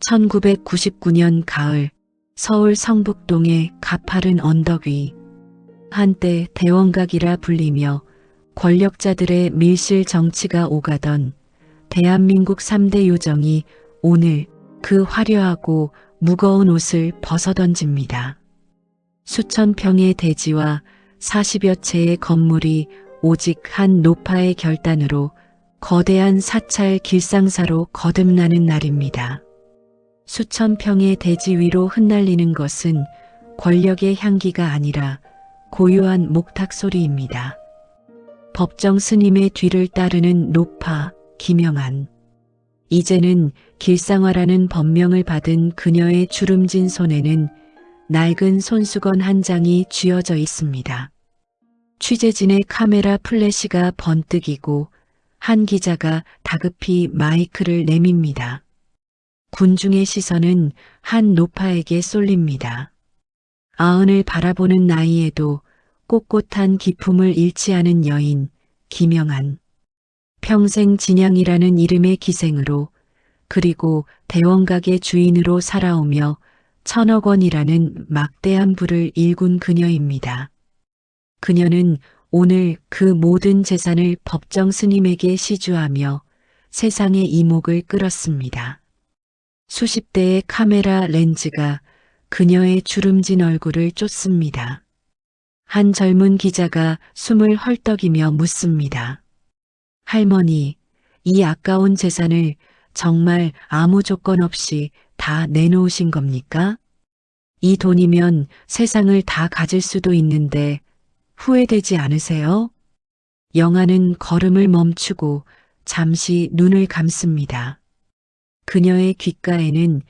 1999년 가을 서울 성북동의 가파른 언덕 위, 한때 대원각이라 불리며 권력자들의 밀실 정치가 오가던 대한민국 3대 요정이 오늘 그 화려하고 무거운 옷을 벗어던집니다. 수천 평의 대지와 40여 채의 건물이 오직 한 노파의 결단으로 거대한 사찰 길상사로 거듭나는 날입니다. 수천 평의 대지 위로 흩날리는 것은 권력의 향기가 아니라 고요한 목탁 소리입니다. 법정 스님의 뒤를 따르는 노파 김영한. 이제는 길상화라는 법명을 받은 그녀의 주름진 손에는 낡은 손수건 한 장이 쥐어져 있습니다. 취재진의 카메라 플래시가 번뜩이고 한 기자가 다급히 마이크를 내밉니다. 군중의 시선은 한 노파에게 쏠립니다. 아흔을 바라보는 나이에도 꼿꼿한 기품을 잃지 않은 여인 김영한. 평생 진양이라는 이름의 기생으로 그리고 대원각의 주인으로 살아오며 1,000억 원이라는 막대한 부를 일군 그녀입니다. 그녀는 오늘 그 모든 재산을 법정 스님에게 시주하며 세상의 이목을 끌었습니다. 수십 대의 카메라 렌즈가 그녀의 주름진 얼굴을 쫓습니다. 한 젊은 기자가 숨을 헐떡이며 묻습니다. 할머니, 이 아까운 재산을 정말 아무 조건 없이 다 내놓으신 겁니까? 이 돈이면 세상을 다 가질 수도 있는데 후회되지 않으세요? 영아는 걸음을 멈추고 잠시 눈을 감습니다. 그녀의 귓가에는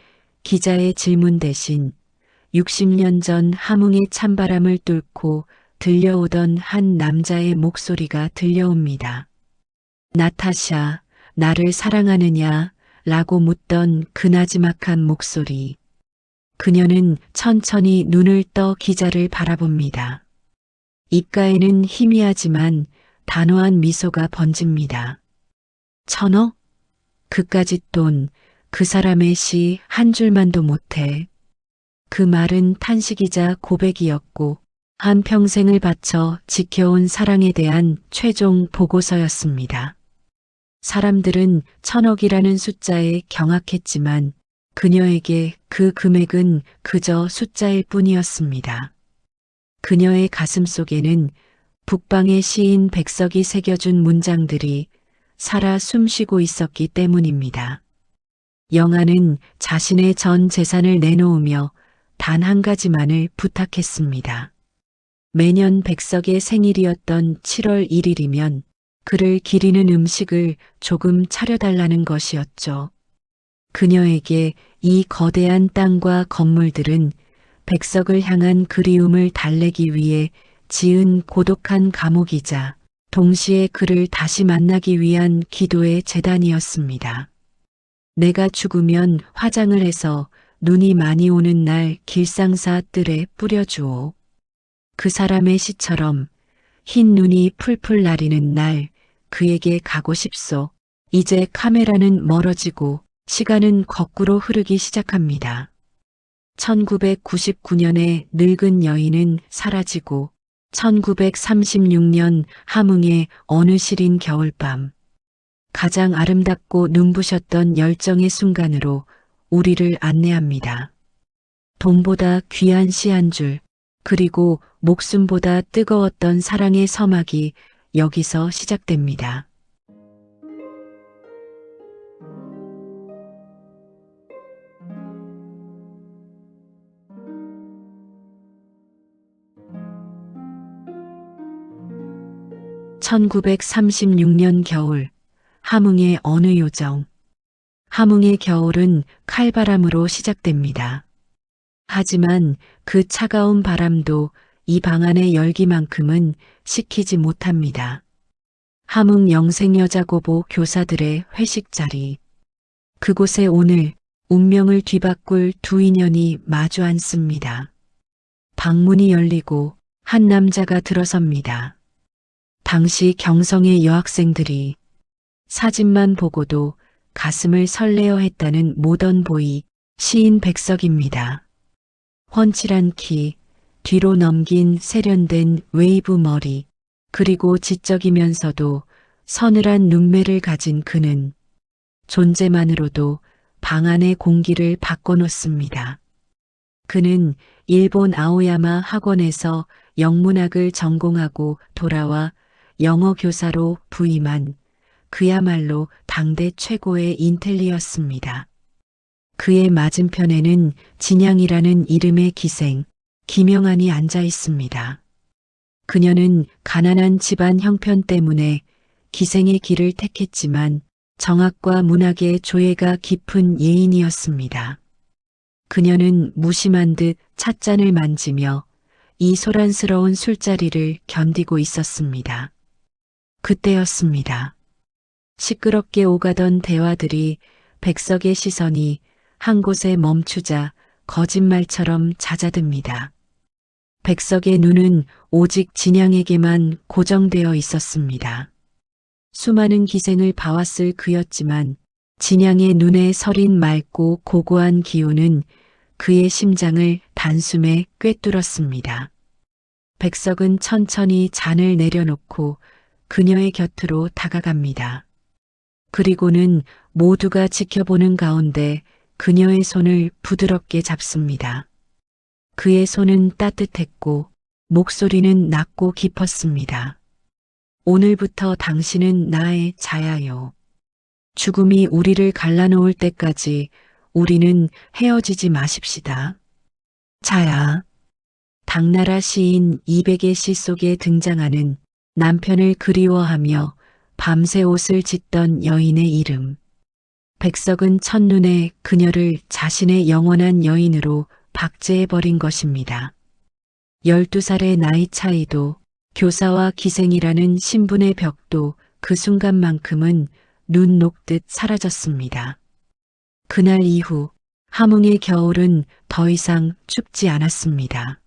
기자의 질문 대신 60년 전 함흥의 찬바람을 뚫고 들려오던 한 남자의 목소리가 들려옵니다. 나타샤, 나를 사랑하느냐? 라고 묻던 그 나지막한 목소리. 그녀는 천천히 눈을 떠 기자를 바라봅니다. 입가에는 희미하지만 단호한 미소가 번집니다. 1,000억? 그까짓 돈, 그 사람의 시 한 줄만도 못해. 그 말은 탄식이자 고백이었고 한평생을 바쳐 지켜온 사랑에 대한 최종 보고서였습니다. 사람들은 1,000억이라는 숫자에 경악했지만 그녀에게 그 금액은 그저 숫자일 뿐이었습니다. 그녀의 가슴 속에는 북방의 시인 백석이 새겨준 문장들이 살아 숨쉬고 있었기 때문입니다. 영아는 자신의 전 재산을 내놓으며 단 한 가지만을 부탁했습니다. 매년 백석의 생일이었던 7월 1일이면 그를 기리는 음식을 조금 차려달라는 것이었죠. 그녀에게 이 거대한 땅과 건물들은 백석을 향한 그리움을 달래기 위해 지은 고독한 감옥이자 동시에 그를 다시 만나기 위한 기도의 제단이었습니다. 내가 죽으면 화장을 해서 눈이 많이 오는 날 길상사 뜰에 뿌려주오. 그 사람의 시처럼 흰 눈이 풀풀 나리는 날 그에게 가고 싶소. 이제 카메라는 멀어지고 시간은 거꾸로 흐르기 시작합니다. 1999년에 늙은 여인은 사라지고 1936년 함흥의 어느 시린 겨울밤, 가장 아름답고 눈부셨던 열정의 순간으로 우리를 안내합니다. 돈보다 귀한 시 한 줄, 그리고 목숨보다 뜨거웠던 사랑의 서막이 여기서 시작됩니다. (1936년) 겨울, 함흥의 어느 요정. 함흥의 겨울은 칼바람으로 시작됩니다. 하지만 그 차가운 바람도 이 방 안의 열기만큼은 식히지 못합니다. 함흥 영생여자고보 교사들의 회식 자리. 그곳에 오늘 운명을 뒤바꿀 두 인연이 마주 앉습니다. 방문이 열리고 한 남자가 들어섭니다. 당시 경성의 여학생들이 사진만 보고도 가슴을 설레어 했다는 모던 보이 시인 백석입니다. 훤칠한 키, 뒤로 넘긴 세련된 웨이브 머리, 그리고 지적이면서도 서늘한 눈매를 가진 그는 존재만으로도 방 안의 공기를 바꿔놓습니다. 그는 일본 아오야마 학원에서 영문학을 전공하고 돌아와 영어 교사로 부임한 그야말로 당대 최고의 인텔리였습니다. 그의 맞은편에는 진양이라는 이름의 기생, 김영안이 앉아 있습니다. 그녀는 가난한 집안 형편 때문에 기생의 길을 택했지만 정학과 문학의 조예가 깊은 예인이었습니다. 그녀는 무심한 듯 찻잔을 만지며 이 소란스러운 술자리를 견디고 있었습니다. 그때였습니다. 시끄럽게 오가던 대화들이 백석의 시선이 한 곳에 멈추자 거짓말처럼 잦아듭니다. 백석의 눈은 오직 진양에게만 고정되어 있었습니다. 수많은 기생을 봐왔을 그였지만 진양의 눈에 서린 맑고 고고한 기운은 그의 심장을 단숨에 꿰뚫었습니다. 백석은 천천히 잔을 내려놓고 그녀의 곁으로 다가갑니다. 그리고는 모두가 지켜보는 가운데 그녀의 손을 부드럽게 잡습니다. 그의 손은 따뜻했고 목소리는 낮고 깊었습니다. 오늘부터 당신은 나의 자야요. 죽음이 우리를 갈라놓을 때까지 우리는 헤어지지 마십시다. 자야. 당나라 시인 이백의 시 속에 등장하는 남편을 그리워하며 밤새 옷을 짓던 여인의 이름. 백석은 첫눈에 그녀를 자신의 영원한 여인으로 박제해버린 것입니다. 12살의 나이 차이도 교사와 기생이라는 신분의 벽도 그 순간만큼은 눈 녹듯 사라졌습니다. 그날 이후 함흥의 겨울은 더 이상 춥지 않았습니다.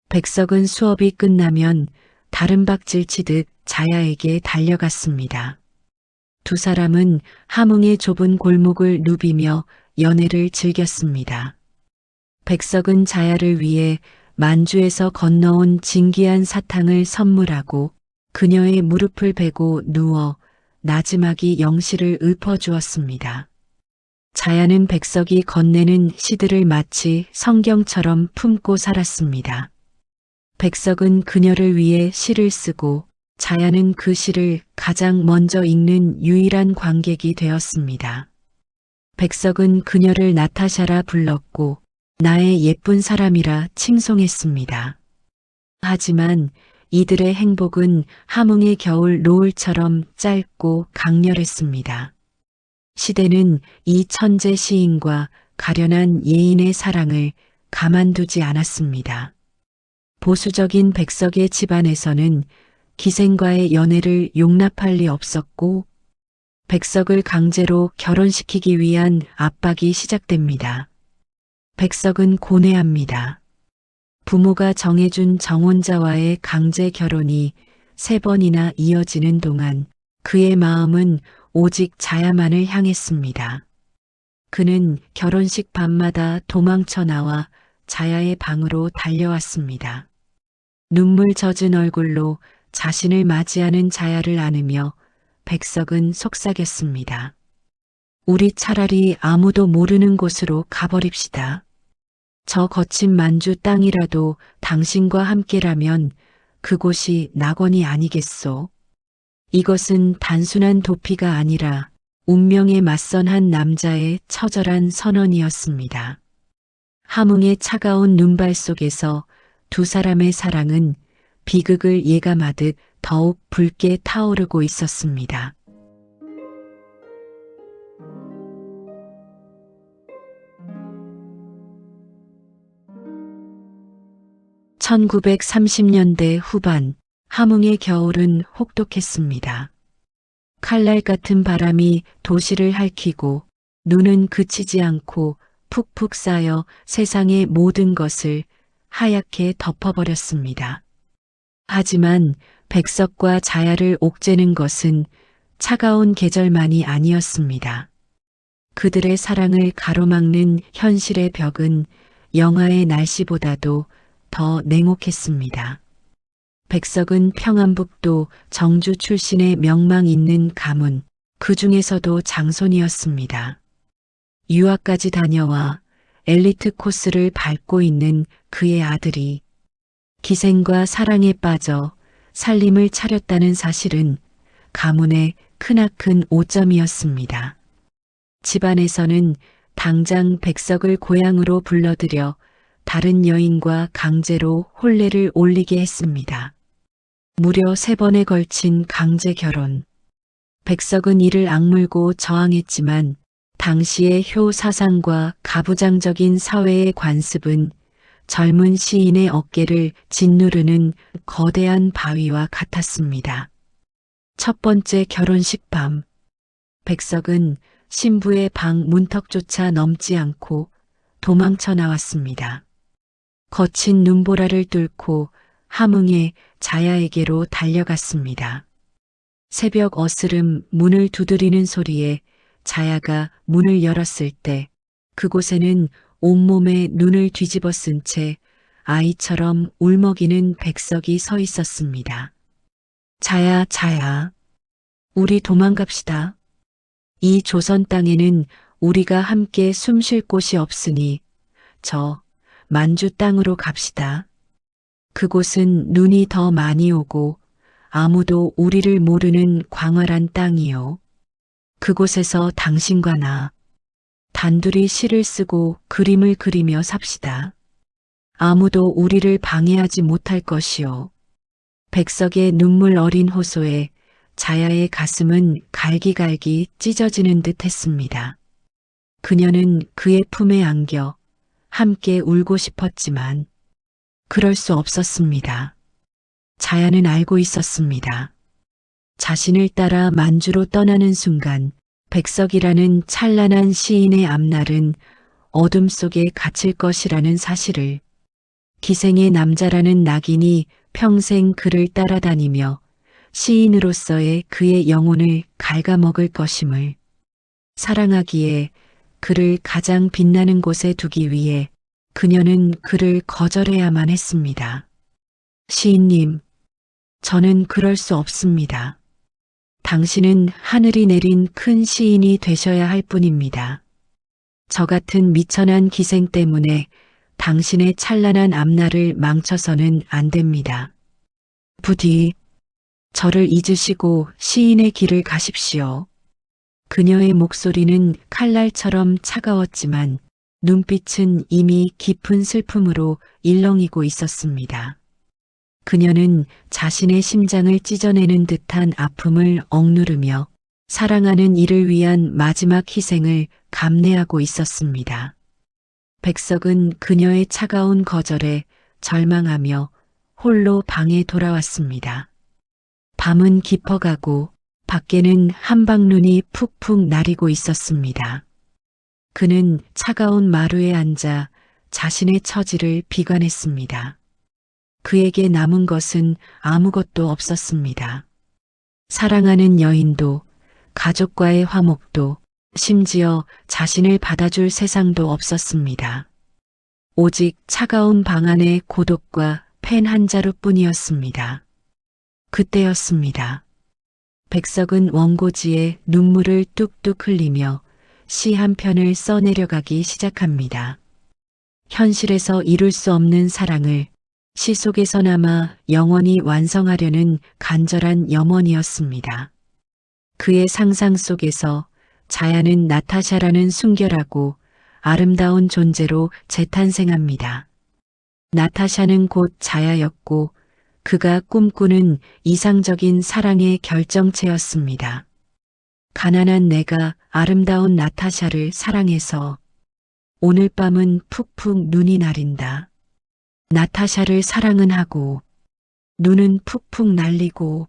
백석은 수업이 끝나면 다른 박질 치듯 자야에게 달려갔습니다. 두 사람은 함흥의 좁은 골목을 누비며 연애를 즐겼습니다. 백석은 자야를 위해 만주에서 건너온 진기한 사탕을 선물하고 그녀의 무릎을 베고 누워 나지막이 영시를 읊어주었습니다. 자야는 백석이 건네는 시들을 마치 성경처럼 품고 살았습니다. 백석은 그녀를 위해 시를 쓰고 자야는 그 시를 가장 먼저 읽는 유일한 관객이 되었습니다. 백석은 그녀를 나타샤라 불렀고 나의 예쁜 사람이라 칭송했습니다. 하지만 이들의 행복은 함흥의 겨울 노을처럼 짧고 강렬했습니다. 시대는 이 천재 시인과 가련한 예인의 사랑을 가만두지 않았습니다. 보수적인 백석의 집안에서는 기생과의 연애를 용납할 리 없었고 백석을 강제로 결혼시키기 위한 압박이 시작됩니다. 백석은 고뇌합니다. 부모가 정해준 정혼자와의 강제 결혼이 3번이나 이어지는 동안 그의 마음은 오직 자야만을 향했습니다. 그는 결혼식 밤마다 도망쳐 나와 자야의 방으로 달려왔습니다. 눈물 젖은 얼굴로 자신을 맞이하는 자야를 안으며 백석은 속삭였습니다. 우리 차라리 아무도 모르는 곳으로 가버립시다. 저 거친 만주 땅이라도 당신과 함께라면 그곳이 낙원이 아니겠소. 이것은 단순한 도피가 아니라 운명에 맞선 한 남자의 처절한 선언이었습니다. 함흥의 차가운 눈발 속에서 두 사람의 사랑은 비극을 예감하듯 더욱 붉게 타오르고 있었습니다. (1930년대) 후반 함흥의 겨울은 혹독했습니다. 칼날 같은 바람이 도시를 핥히고 눈은 그치지 않고 푹푹 쌓여 세상의 모든 것을 하얗게 덮어버렸습니다. 하지만 백석과 자야를 옥죄는 것은 차가운 계절만이 아니었습니다. 그들의 사랑을 가로막는 현실의 벽은 영화의 날씨보다도 더 냉혹했습니다. 백석은 평안북도 정주 출신의 명망 있는 가문, 그 중에서도 장손이었습니다. 유학까지 다녀와 엘리트 코스를 밟고 있는 그의 아들이 기생과 사랑에 빠져 살림을 차렸다는 사실은 가문의 크나큰 오점이었습니다. 집안에서는 당장 백석을 고향으로 불러들여 다른 여인과 강제로 혼례를 올리게 했습니다. 무려 3번에 걸친 강제 결혼. 백석은 이를 악물고 저항했지만 당시의 효 사상과 가부장적인 사회의 관습은 젊은 시인의 어깨를 짓누르는 거대한 바위와 같았습니다. 첫 번째 결혼식 밤, 백석은 신부의 방 문턱조차 넘지 않고 도망쳐 나왔습니다. 거친 눈보라를 뚫고 함흥의 자야에게로 달려갔습니다. 새벽 어스름 문을 두드리는 소리에 자야가 문을 열었을 때 그곳에는 온몸에 눈을 뒤집어 쓴 채 아이처럼 울먹이는 백석이 서 있었습니다. 자야, 자야. 우리 도망갑시다. 이 조선 땅에는 우리가 함께 숨 쉴 곳이 없으니 저 만주 땅으로 갑시다. 그곳은 눈이 더 많이 오고 아무도 우리를 모르는 광활한 땅이요. 그곳에서 당신과 나 단둘이 시를 쓰고 그림을 그리며 삽시다. 아무도 우리를 방해하지 못할 것이요. 백석의 눈물 어린 호소에 자야의 가슴은 갈기갈기 찢어지는 듯 했습니다. 그녀는 그의 품에 안겨 함께 울고 싶었지만 그럴 수 없었습니다. 자야는 알고 있었습니다. 자신을 따라 만주로 떠나는 순간 백석이라는 찬란한 시인의 앞날은 어둠 속에 갇힐 것이라는 사실을, 기생의 남자라는 낙인이 평생 그를 따라다니며 시인으로서의 그의 영혼을 갉아먹을 것임을, 사랑하기에 그를 가장 빛나는 곳에 두기 위해 그녀는 그를 거절해야만 했습니다. 시인님, 저는 그럴 수 없습니다. 당신은 하늘이 내린 큰 시인이 되셔야 할 뿐입니다. 저 같은 미천한 기생 때문에 당신의 찬란한 앞날을 망쳐서는 안 됩니다. 부디 저를 잊으시고 시인의 길을 가십시오. 그녀의 목소리는 칼날처럼 차가웠지만 눈빛은 이미 깊은 슬픔으로 일렁이고 있었습니다. 그녀는 자신의 심장을 찢어내는 듯한 아픔을 억누르며 사랑하는 이를 위한 마지막 희생을 감내하고 있었습니다. 백석은 그녀의 차가운 거절에 절망하며 홀로 방에 돌아왔습니다. 밤은 깊어가고 밖에는 한방눈이 푹푹 내리고 있었습니다. 그는 차가운 마루에 앉아 자신의 처지를 비관했습니다. 그에게 남은 것은 아무것도 없었습니다. 사랑하는 여인도, 가족과의 화목도, 심지어 자신을 받아줄 세상도 없었습니다. 오직 차가운 방 안의 고독과 펜 한 자루뿐이었습니다. 그때였습니다. 백석은 원고지에 눈물을 뚝뚝 흘리며 시 한 편을 써내려가기 시작합니다. 현실에서 이룰 수 없는 사랑을 시 속에서나마 영원히 완성하려는 간절한 염원이었습니다. 그의 상상 속에서 자야는 나타샤라는 순결하고 아름다운 존재로 재탄생합니다. 나타샤는 곧 자야였고 그가 꿈꾸는 이상적인 사랑의 결정체였습니다. 가난한 내가 아름다운 나타샤를 사랑해서 오늘 밤은 푹푹 눈이 내린다. 나타샤를 사랑은 하고 눈은 푹푹 날리고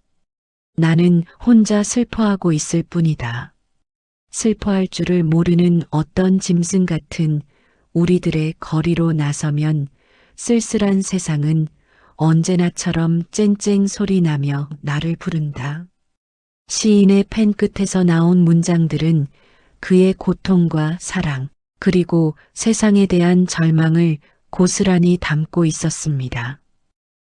나는 혼자 슬퍼하고 있을 뿐이다. 슬퍼할 줄을 모르는 어떤 짐승 같은 우리들의 거리로 나서면 쓸쓸한 세상은 언제나처럼 쨍쨍 소리나며 나를 부른다. 시인의 펜 끝에서 나온 문장들은 그의 고통과 사랑, 그리고 세상에 대한 절망을 고스란히 담고 있었습니다.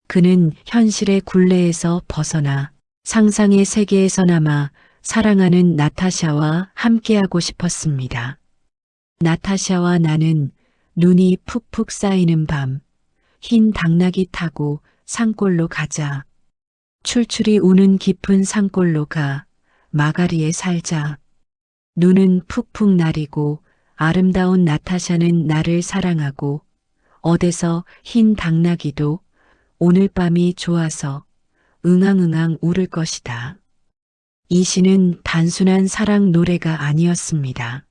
그는 현실의 굴레에서 벗어나 상상의 세계에서 남아 사랑하는 나타샤와 함께하고 싶었습니다. 나타샤와 나는 눈이 푹푹 쌓이는 밤, 흰 당나귀 타고 산골로 가자. 출출이 우는 깊은 산골로 가 마가리에 살자. 눈은 푹푹 내리고 아름다운 나타샤는 나를 사랑하고 어디서 흰 당나귀도 오늘 밤이 좋아서 응앙응앙 울을 것이다. 이 시는 단순한 사랑 노래가 아니었습니다.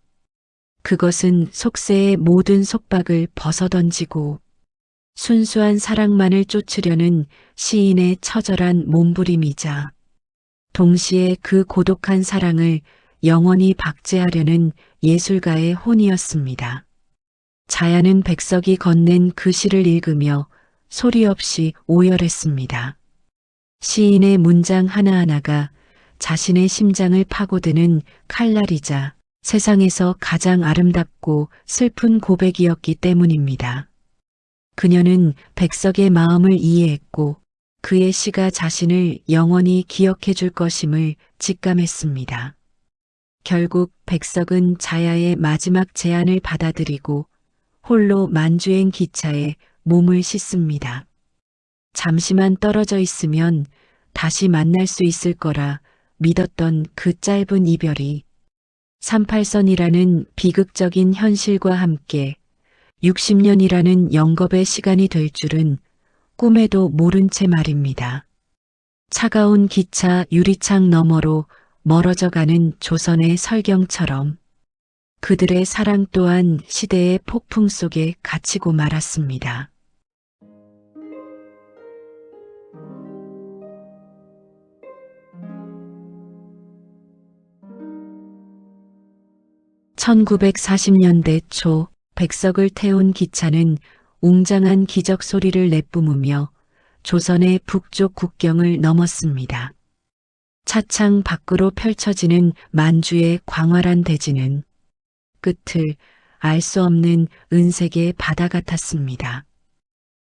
그것은 속세의 모든 속박을 벗어던지고 순수한 사랑만을 쫓으려는 시인의 처절한 몸부림이자 동시에 그 고독한 사랑을 영원히 박제하려는 예술가의 혼이었습니다. 자야는 백석이 건넨 그 시를 읽으며 소리 없이 오열했습니다. 시인의 문장 하나하나가 자신의 심장을 파고드는 칼날이자 세상에서 가장 아름답고 슬픈 고백이었기 때문입니다. 그녀는 백석의 마음을 이해했고 그의 시가 자신을 영원히 기억해 줄 것임을 직감했습니다. 결국 백석은 자야의 마지막 제안을 받아들이고 홀로 만주행 기차에 몸을 싣습니다. 잠시만 떨어져 있으면 다시 만날 수 있을 거라 믿었던 그 짧은 이별이 38선이라는 비극적인 현실과 함께 60년이라는 영겁의 시간이 될 줄은 꿈에도 모른 채 말입니다. 차가운 기차 유리창 너머로 멀어져가는 조선의 설경처럼 그들의 사랑 또한 시대의 폭풍 속에 갇히고 말았습니다. (1940년대) 초 백석을 태운 기차는 웅장한 기적 소리를 내뿜으며 조선의 북쪽 국경을 넘었습니다. 차창 밖으로 펼쳐지는 만주의 광활한 대지는 끝을 알 수 없는 은색의 바다 같았습니다.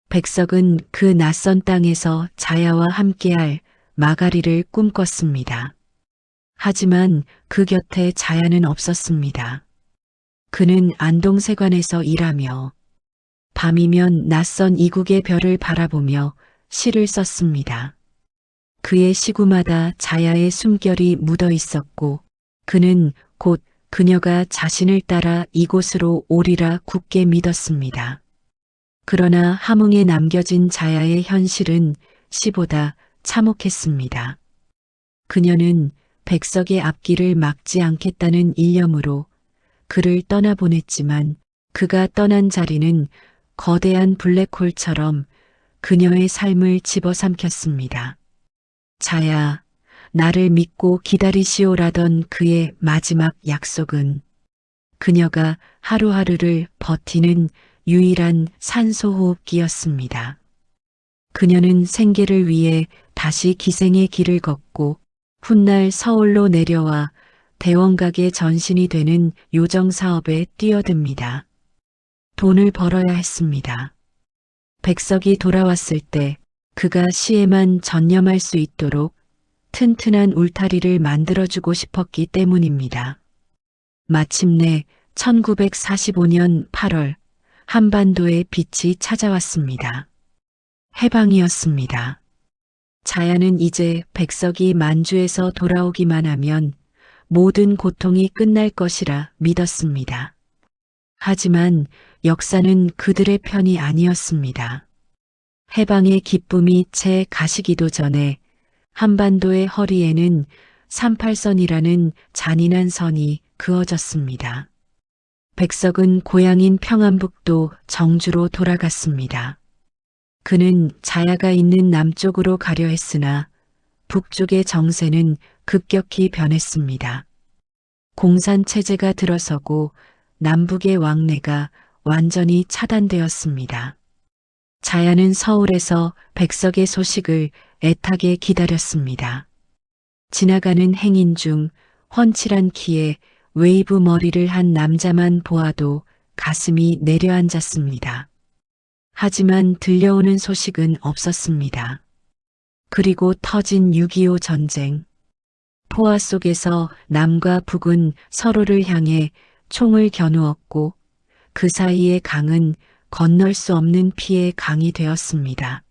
백석은 그 낯선 땅에서 자야와 함께할 마가리를 꿈꿨습니다. 하지만 그 곁에 자야는 없었습니다. 그는 안동세관에서 일하며 밤이면 낯선 이국의 별을 바라보며 시를 썼습니다. 그의 시구마다 자야의 숨결이 묻어 있었고 그는 곧 그녀가 자신을 따라 이곳으로 오리라 굳게 믿었습니다. 그러나 함흥에 남겨진 자야의 현실은 시보다 참혹했습니다. 그녀는 백석의 앞길을 막지 않겠다는 일념으로 그를 떠나보냈지만 그가 떠난 자리는 거대한 블랙홀처럼 그녀의 삶을 집어삼켰습니다. 자야, 나를 믿고 기다리시오라던 그의 마지막 약속은 그녀가 하루하루를 버티는 유일한 산소호흡기였습니다. 그녀는 생계를 위해 다시 기생의 길을 걷고 훗날 서울로 내려와 대원각의 전신이 되는 요정사업에 뛰어듭니다. 돈을 벌어야 했습니다. 백석이 돌아왔을 때 그가 시에만 전념할 수 있도록 튼튼한 울타리를 만들어주고 싶었기 때문입니다. 마침내 1945년 8월 한반도의 빛이 찾아왔습니다. 해방이었습니다. 자야는 이제 백석이 만주에서 돌아오기만 하면 모든 고통이 끝날 것이라 믿었습니다. 하지만 역사는 그들의 편이 아니었습니다. 해방의 기쁨이 채 가시기도 전에 한반도의 허리에는 38선이라는 잔인한 선이 그어졌습니다. 백석은 고향인 평안북도 정주로 돌아갔습니다. 그는 자야가 있는 남쪽으로 가려 했으나 북쪽의 정세는 급격히 변했습니다. 공산체제가 들어서고 남북의 왕래가 완전히 차단되었습니다. 자야는 서울에서 백석의 소식을 애타게 기다렸습니다. 지나가는 행인 중 훤칠한 키에 웨이브 머리를 한 남자만 보아도 가슴이 내려앉았습니다. 하지만 들려오는 소식은 없었습니다. 그리고 터진 6.25 전쟁. 포화 속에서 남과 북은 서로를 향해 총을 겨누었고 그 사이의 강은 건널 수 없는 피의 강이 되었습니다.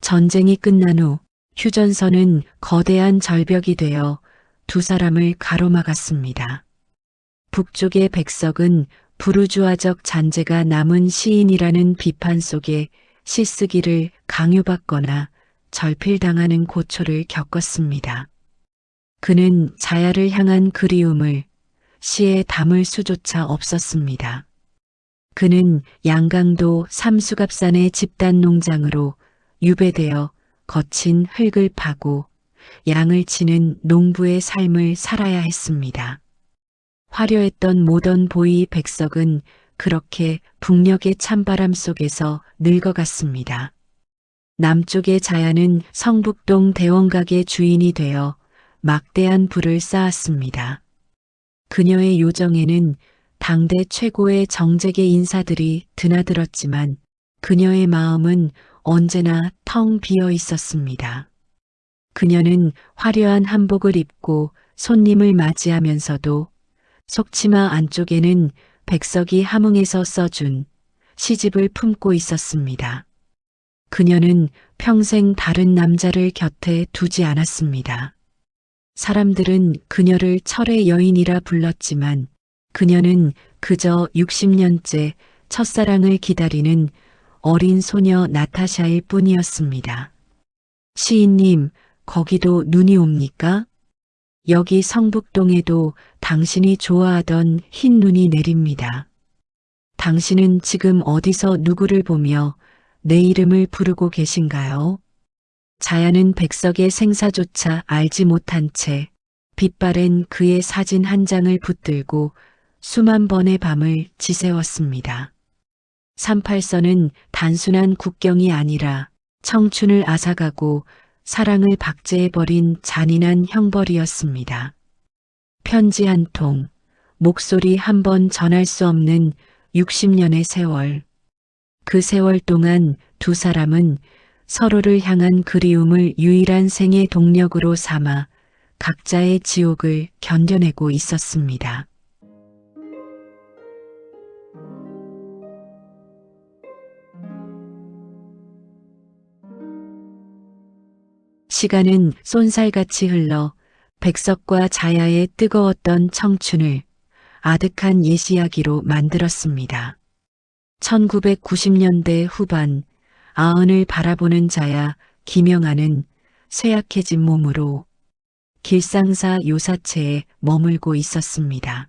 전쟁이 끝난 후 휴전선은 거대한 절벽이 되어 두 사람을 가로막았습니다. 북쪽의 백석은 부르주아적 잔재가 남은 시인이라는 비판 속에 시쓰기를 강요받거나 절필당하는 고초를 겪었습니다. 그는 자야를 향한 그리움을 시에 담을 수조차 없었습니다. 그는 양강도 삼수갑산의 집단 농장으로 유배되어 거친 흙을 파고 양을 치는 농부의 삶을 살아야 했습니다. 화려했던 모던 보이 백석은 그렇게 북녘의 찬바람 속에서 늙어갔습니다. 남쪽의 자야는 성북동 대원각의 주인이 되어 막대한 부를 쌓았습니다. 그녀의 요정에는 당대 최고의 정재계 인사들이 드나들었지만 그녀의 마음은 언제나 텅 비어 있었습니다. 그녀는 화려한 한복을 입고 손님을 맞이하면서도 속치마 안쪽에는 백석이 함흥에서 써준 시집을 품고 있었습니다. 그녀는 평생 다른 남자를 곁에 두지 않았습니다. 사람들은 그녀를 철의 여인이라 불렀지만 그녀는 그저 60년째 첫사랑을 기다리는 어린 소녀 나타샤일 뿐이었습니다. 시인님, 거기도 눈이 옵니까? 여기 성북동에도 당신이 좋아하던 흰 눈이 내립니다. 당신은 지금 어디서 누구를 보며 내 이름을 부르고 계신가요? 자야는 백석의 생사조차 알지 못한 채 빛바랜 그의 사진 한 장을 붙들고 수만 번의 밤을 지새웠습니다. 38선은 단순한 국경이 아니라 청춘을 앗아가고 사랑을 박제해버린 잔인한 형벌이었습니다. 편지 한 통, 목소리 한 번 전할 수 없는 60년의 세월. 그 세월 동안 두 사람은 서로를 향한 그리움을 유일한 생의 동력으로 삼아 각자의 지옥을 견뎌내고 있었습니다. 시간은 쏜살같이 흘러 백석과 자야의 뜨거웠던 청춘을 아득한 예시야기로 만들었습니다. 1990년대 후반 아흔을 바라보는 자야 김영아는 쇠약해진 몸으로 길상사 요사체에 머물고 있었습니다.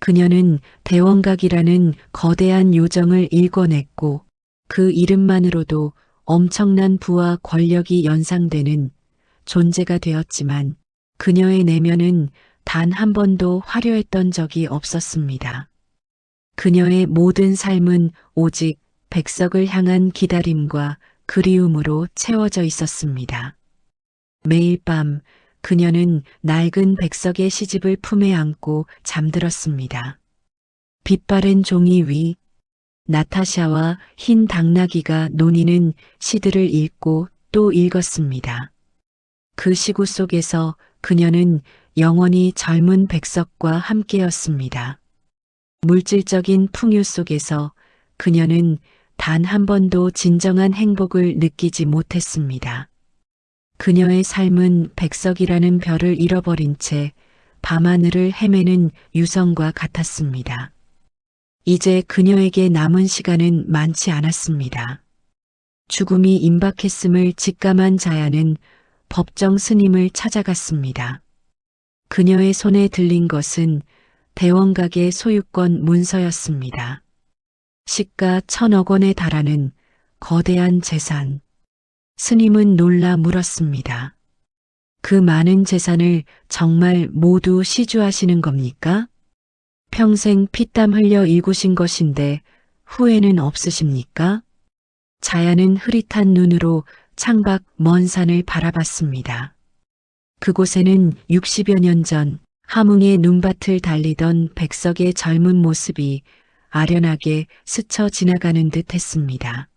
그녀는 대원각이라는 거대한 요정을 일궈냈고 그 이름만으로도 엄청난 부와 권력이 연상되는 존재가 되었지만 그녀의 내면은 단 한 번도 화려했던 적이 없었습니다. 그녀의 모든 삶은 오직 백석을 향한 기다림과 그리움으로 채워져 있었습니다. 매일 밤 그녀는 낡은 백석의 시집을 품에 안고 잠들었습니다. 빛바랜 종이 위 나타샤와 흰 당나귀가 논이는 시들을 읽고 또 읽었습니다. 그 시구 속에서 그녀는 영원히 젊은 백석과 함께였습니다. 물질적인 풍요 속에서 그녀는 단 한 번도 진정한 행복을 느끼지 못했습니다. 그녀의 삶은 백석이라는 별을 잃어버린 채 밤하늘을 헤매는 유성과 같았습니다. 이제 그녀에게 남은 시간은 많지 않았습니다. 죽음이 임박했음을 직감한 자야는 법정 스님을 찾아갔습니다. 그녀의 손에 들린 것은 대원각의 소유권 문서였습니다. 시가 1,000억 원에 달하는 거대한 재산. 스님은 놀라 물었습니다. 그 많은 재산을 정말 모두 시주하시는 겁니까? 평생 피땀 흘려 일구신 것인데 후회는 없으십니까? 자야는 흐릿한 눈으로 창밖 먼 산을 바라봤습니다. 그곳에는 60여 년 전 함흥의 눈밭을 달리던 백석의 젊은 모습이 아련하게 스쳐 지나가는 듯 했습니다.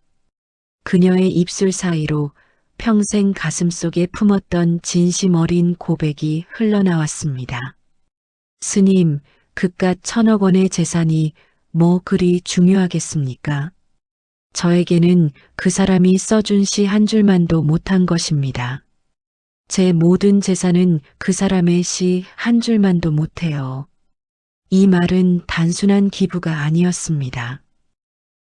그녀의 입술 사이로 평생 가슴속에 품었던 진심 어린 고백이 흘러나왔습니다. 스님, 그깟 1,000억 원의 재산이 뭐 그리 중요하겠습니까? 저에게는 그 사람이 써준 시 한 줄만도 못한 것입니다. 제 모든 재산은 그 사람의 시 한 줄만도 못해요. 이 말은 단순한 기부가 아니었습니다.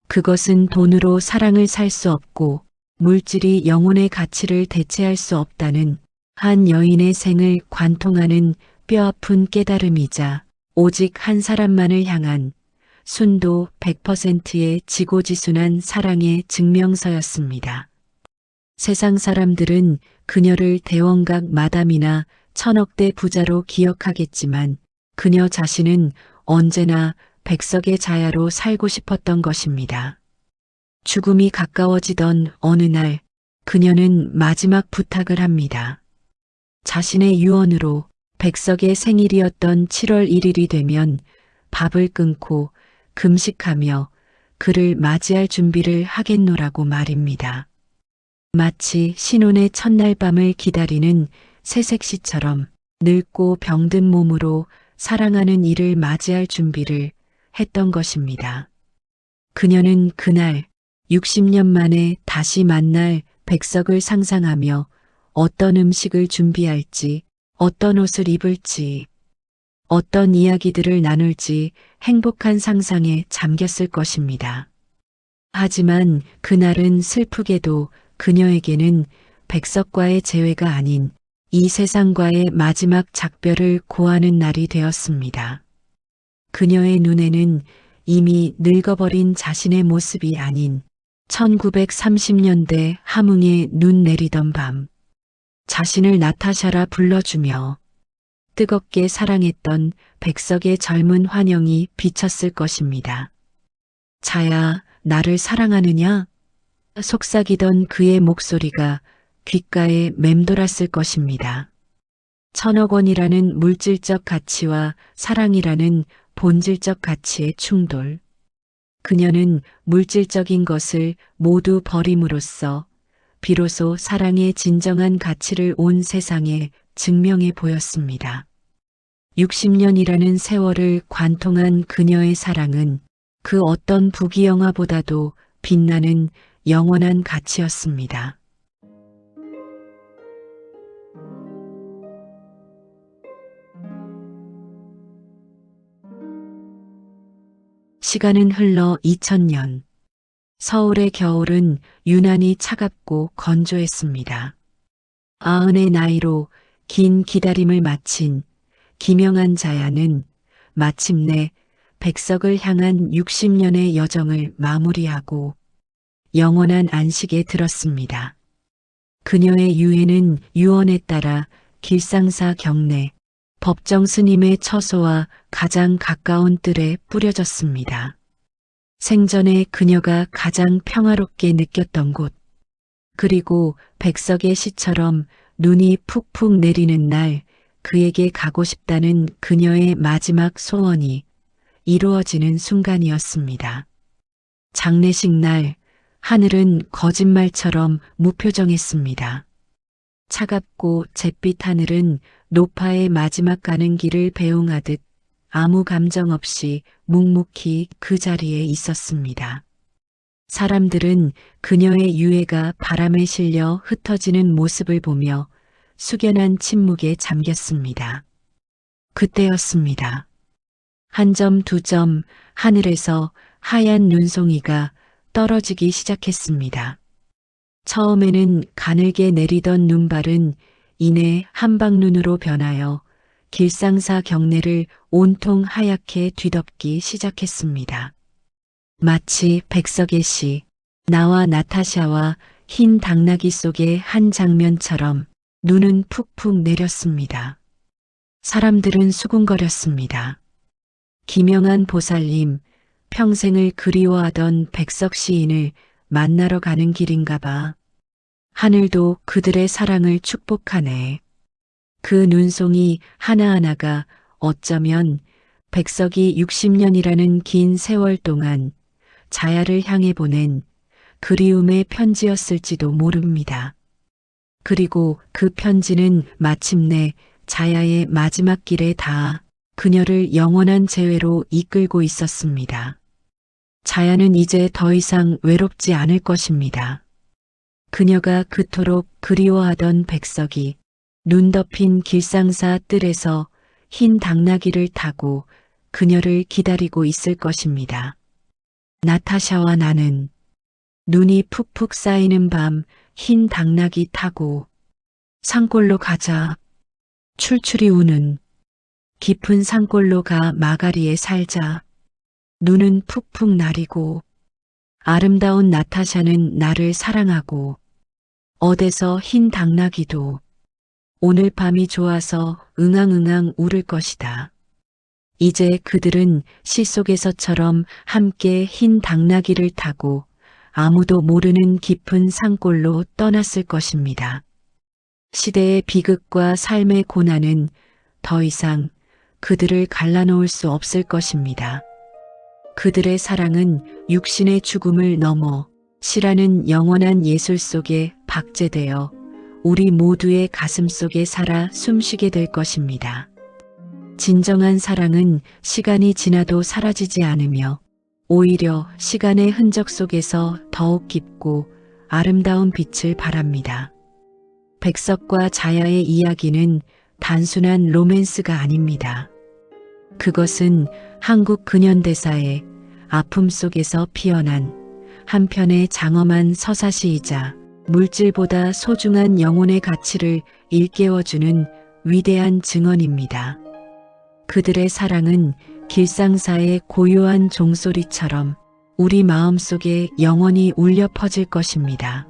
그것은 돈으로 사랑을 살 수 없고 물질이 영혼의 가치를 대체할 수 없다는 한 여인의 생을 관통하는 뼈아픈 깨달음이자 오직 한 사람만을 향한 순도 100%의 지고지순한 사랑의 증명서였습니다. 세상 사람들은 그녀를 대원각 마담이나 1,000억대 부자로 기억하겠지만 그녀 자신은 언제나 백석의 자야로 살고 싶었던 것입니다. 죽음이 가까워지던 어느 날 그녀는 마지막 부탁을 합니다. 자신의 유언으로 백석의 생일이었던 7월 1일이 되면 밥을 끊고 금식하며 그를 맞이할 준비를 하겠노라고 말입니다. 마치 신혼의 첫날 밤을 기다리는 새색시처럼 늙고 병든 몸으로 사랑하는 이를 맞이할 준비를 했던 것입니다. 그녀는 그날 60년 만에 다시 만날 백석을 상상하며 어떤 음식을 준비할지, 어떤 옷을 입을지, 어떤 이야기들을 나눌지 행복한 상상에 잠겼을 것입니다. 하지만 그날은 슬프게도 그녀에게는 백석과의 재회가 아닌 이 세상과의 마지막 작별을 고하는 날이 되었습니다. 그녀의 눈에는 이미 늙어버린 자신의 모습이 아닌 1930년대 함흥에 눈 내리던 밤, 자신을 나타샤라 불러주며 뜨겁게 사랑했던 백석의 젊은 환영이 비쳤을 것입니다. 자야, 나를 사랑하느냐? 속삭이던 그의 목소리가 귓가에 맴돌았을 것입니다. 1,000억 원이라는 물질적 가치와 사랑이라는 본질적 가치의 충돌. 그녀는 물질적인 것을 모두 버림으로써 비로소 사랑의 진정한 가치를 온 세상에 증명해 보였습니다. 60년이라는 세월을 관통한 그녀의 사랑은 그 어떤 부귀영화보다도 빛나는 영원한 가치였습니다. 시간은 흘러 2000년. 서울의 겨울은 유난히 차갑고 건조했습니다. 90의 나이로 긴 기다림을 마친 김영한 자야는 마침내 백석을 향한 60년의 여정을 마무리하고 영원한 안식에 들었습니다. 그녀의 유해는 유언에 따라 길상사 경내 법정 스님의 처소와 가장 가까운 뜰에 뿌려졌습니다. 생전에 그녀가 가장 평화롭게 느꼈던 곳, 그리고 백석의 시처럼 눈이 푹푹 내리는 날 그에게 가고 싶다는 그녀의 마지막 소원이 이루어지는 순간이었습니다. 장례식 날 하늘은 거짓말처럼 무표정했습니다. 차갑고 잿빛 하늘은 노파의 마지막 가는 길을 배웅하듯 아무 감정 없이 묵묵히 그 자리에 있었습니다. 사람들은 그녀의 유해가 바람에 실려 흩어지는 모습을 보며 숙연한 침묵에 잠겼습니다. 그때였습니다. 한 점 두 점 하늘에서 하얀 눈송이가 떨어지기 시작했습니다. 처음에는 가늘게 내리던 눈발은 이내 한방눈으로 변하여 길상사 경내를 온통 하얗게 뒤덮기 시작했습니다. 마치 백석의 시, 나와 나타샤와 흰 당나귀 속의 한 장면처럼 눈은 푹푹 내렸습니다. 사람들은 수군거렸습니다. 김영한 보살님, 평생을 그리워하던 백석 시인을 만나러 가는 길인가 봐. 하늘도 그들의 사랑을 축복하네. 그 눈송이 하나하나가 어쩌면 백석이 60년이라는 긴 세월 동안 자야를 향해 보낸 그리움의 편지였을지도 모릅니다. 그리고 그 편지는 마침내 자야의 마지막 길에 닿아 그녀를 영원한 재회로 이끌고 있었습니다. 자야는 이제 더 이상 외롭지 않을 것입니다. 그녀가 그토록 그리워하던 백석이 눈 덮인 길상사 뜰에서 흰 당나귀를 타고 그녀를 기다리고 있을 것입니다. 나타샤와 나는 눈이 푹푹 쌓이는 밤 흰 당나귀 타고 산골로 가자. 출출이 우는 깊은 산골로 가 마가리에 살자. 눈은 푹푹 나리고 아름다운 나타샤는 나를 사랑하고 어디서 흰 당나귀도 오늘 밤이 좋아서 응앙응앙 울을 것이다. 이제 그들은 시 속에서처럼 함께 흰 당나귀를 타고 아무도 모르는 깊은 산골로 떠났을 것입니다. 시대의 비극과 삶의 고난은 더 이상 그들을 갈라놓을 수 없을 것입니다. 그들의 사랑은 육신의 죽음을 넘어 시라는 영원한 예술 속에 박제되어 우리 모두의 가슴 속에 살아 숨쉬게 될 것입니다. 진정한 사랑은 시간이 지나도 사라지지 않으며 오히려 시간의 흔적 속에서 더욱 깊고 아름다운 빛을 발합니다. 백석과 자야의 이야기는 단순한 로맨스가 아닙니다. 그것은 한국 근현대사의 아픔 속에서 피어난 한편의 장엄한 서사시이자 물질보다 소중한 영혼의 가치를 일깨워주는 위대한 증언입니다. 그들의 사랑은 길상사의 고요한 종소리처럼 우리 마음속에 영원히 울려 퍼질 것입니다.